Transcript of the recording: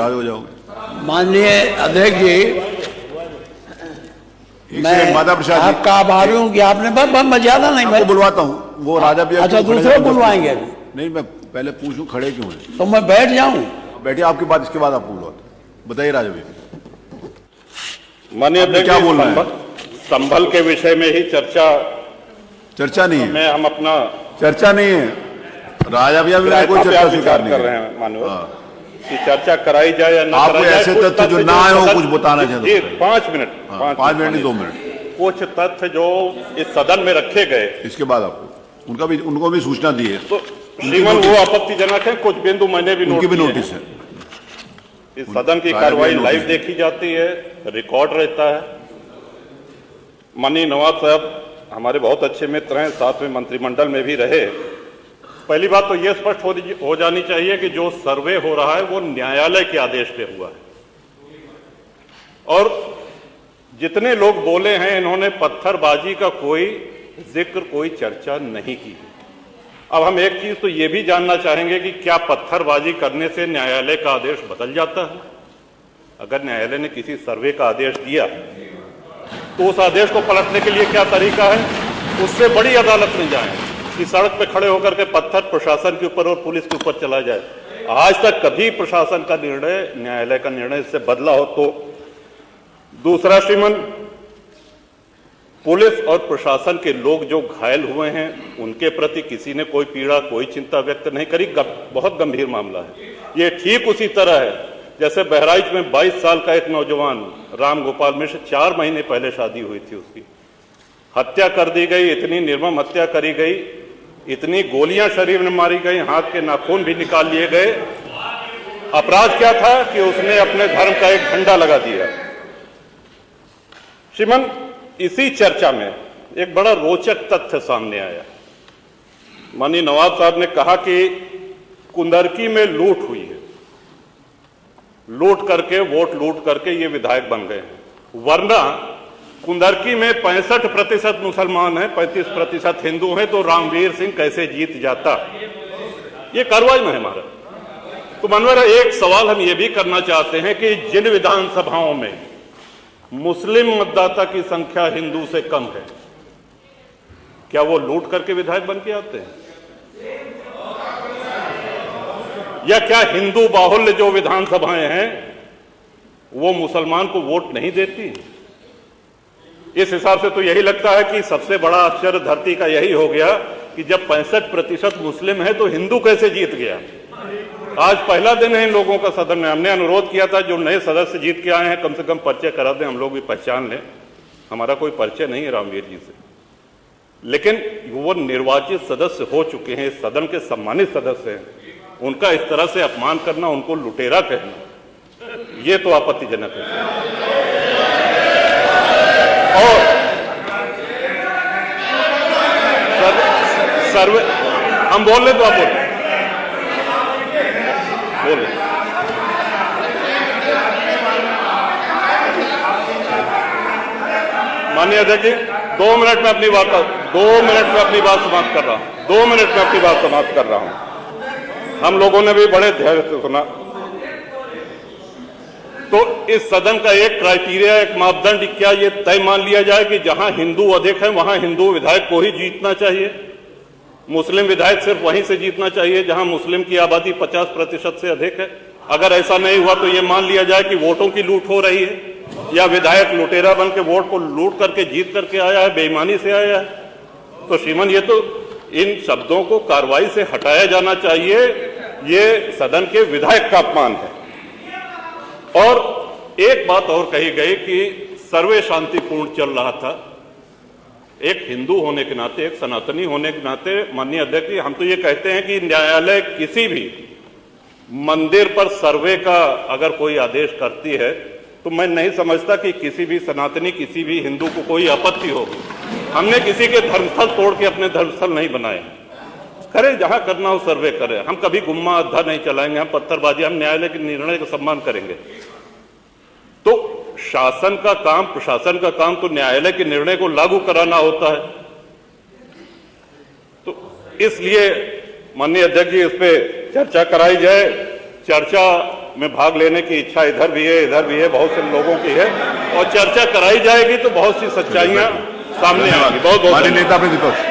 नाराज हो जाओगे। माननीय अध्यक्ष जी, मैं माता प्रसाद आपका आभारी हूँ कि आपने मैं ज्यादा नहीं, मैं बुलवाता हूँ वो राजा भैया। अच्छा, दूसरे बुलवाएंगे अभी? नहीं, मैं पहले पूछूं खड़े क्यों हैं, तो मैं बैठ जाऊं? बैठिए, आपकी बात इसके बाद आप बुलवाते। बताइए राजा भैया, माननीय अध्यक्ष, क्या बोलना है? संभल के विषय में ही चर्चा नहीं है, मैं हम अपना चर्चा नहीं है राजा भैया, भी कोई चर्चा स्वीकार नहीं कर रहे हैं माननीय कि चर्चा कराई जाए या ना कराई जाए। ऐसे तथ्य जो ना आए हो कुछ बताना चाहते हैं? 5 मिनट, 5 मिनट नहीं 2 मिनट। कुछ तथ्य जो इस सदन में रखे गए, इसके बाद आपको उनको भी सूचना दी है, तो श्रीमान वो आपत्तिजनक है। कुछ बिंदु मैंने भी उनकी भी नोटिस है। इस सदन की कार्रवाई लाइव देखी जाती है, रिकॉर्ड रहता है। माननीय नवाब साहब हमारे बहुत अच्छे मित्र हैं, साथ में मंत्रिमंडल में भी रहे। पहली बात तो यह स्पष्ट हो जानी चाहिए कि जो सर्वे हो रहा है वो न्यायालय के आदेश पे हुआ है, और जितने लोग बोले हैं इन्होंने पत्थरबाजी का कोई जिक्र, कोई चर्चा नहीं की। अब हम एक चीज तो ये भी जानना चाहेंगे कि क्या पत्थरबाजी करने से न्यायालय का आदेश बदल जाता है? अगर न्यायालय ने किसी सर्वे का आदेश दिया तो उस आदेश को पलटने के लिए क्या तरीका है? उससे बड़ी अदालत में जाएं कि सड़क पे खड़े होकर के पत्थर प्रशासन के ऊपर और पुलिस के ऊपर चला जाए। आज तक कभी प्रशासन का निर्णय, न्यायालय का निर्णय इससे बदला हो? तो दूसरा श्रीमान, पुलिस और प्रशासन के लोग जो घायल हुए हैं उनके प्रति किसी ने कोई पीड़ा, कोई चिंता व्यक्त नहीं करी। बहुत गंभीर मामला है ये। ठीक उसी तरह है जैसे बहराइच में 22 साल का एक नौजवान राम गोपाल मिश्र, 4 महीने पहले शादी हुई थी, उसकी हत्या कर दी गई। इतनी निर्मम हत्या करी गई, इतनी गोलियां शरीर में मारी गई, हाथ के नाखून भी निकाल लिए गए। अपराध क्या था कि उसने अपने धर्म का एक झंडा लगा दिया। श्रीमान, इसी चर्चा में एक बड़ा रोचक तथ्य सामने आया। माननीय नवाब साहब ने कहा कि कुंदरकी में लूट हुई है, लूट करके, वोट लूट करके ये विधायक बन गए, वरना कुंदरकी में 65% मुसलमान हैं, 35% हिंदू हैं, तो रामवीर सिंह कैसे जीत जाता? ये कार्रवाई में है हमारा। तो मनोहर, एक सवाल हम ये भी करना चाहते हैं कि जिन विधानसभाओं में मुस्लिम मतदाता की संख्या हिंदू से कम है, क्या वो लूट करके विधायक बन के आते हैं? या क्या हिंदू बाहुल्य जो विधानसभाएं हैं वो मुसलमान को वोट नहीं देती? इस हिसाब से तो यही लगता है कि सबसे बड़ा आश्चर्य धरती का यही हो गया कि जब 65% मुस्लिम है तो हिंदू कैसे जीत गया? आज पहला दिन है इन लोगों का सदन में। हमने अनुरोध किया था जो नए सदस्य जीत के आए हैं कम से कम परिचय करा दें, हम लोग भी पहचान लें। हमारा कोई परिचय नहीं है रामवीर जी से, लेकिन वो निर्वाचित सदस्य हो चुके हैं, इस सदन के सम्मानित सदस्य हैं, उनका इस तरह से अपमान करना, उनको लुटेरा कहना, ये तो आपत्तिजनक है। और सर्वे हम बोल रहे तो आप बोले बोले। माननीय अध्यक्ष जी, 2 मिनट में अपनी बात समाप्त कर रहा हूं। 2 मिनट में अपनी बात समाप्त कर रहा हूं। हम लोगों ने भी बड़े धैर्य से सुना। तो इस सदन का एक क्राइटेरिया, एक मापदंड क्या ये तय मान लिया जाए कि जहां हिंदू अधिक है वहां हिंदू विधायक को ही जीतना चाहिए, मुस्लिम विधायक सिर्फ वहीं से जीतना चाहिए जहां मुस्लिम की आबादी 50% से अधिक है? अगर ऐसा नहीं हुआ तो ये मान लिया जाए कि वोटों की लूट हो रही है या विधायक लुटेरा बन के वोट को लूट करके जीत करके आया है, बेईमानी से आया है। तो श्रीमान, ये तो इन शब्दों को कार्रवाई से हटाया जाना चाहिए। ये सदन के विधायक का अपमान है। और एक बात और कही गई कि सर्वे शांतिपूर्ण चल रहा था। एक हिंदू होने के नाते, एक सनातनी होने के नाते माननीय अध्यक्ष, हम तो ये कहते हैं कि न्यायालय किसी भी मंदिर पर सर्वे का अगर कोई आदेश करती है तो मैं नहीं समझता कि किसी भी सनातनी, किसी भी हिंदू को कोई आपत्ति होगी। हमने किसी के धर्मस्थल तोड़ के अपने धर्मस्थल नहीं बनाए। करें जहां करना हो सर्वे करें, हम कभी गुम्मा अद्धा नहीं चलाएंगे, हम पत्थरबाजी, हम न्यायालय के निर्णय का सम्मान करेंगे। तो शासन का काम, प्रशासन का काम तो न्यायालय के निर्णय को लागू कराना होता है। तो इसलिए माननीय अध्यक्ष जी, इस पे चर्चा कराई जाए। चर्चा में भाग लेने की इच्छा इधर भी है, बहुत से लोगों की है और चर्चा कराई जाएगी तो बहुत सी सच्चाइयां सामने आएंगी। बहुत बहुत माननीय नेता प्रतिपक्ष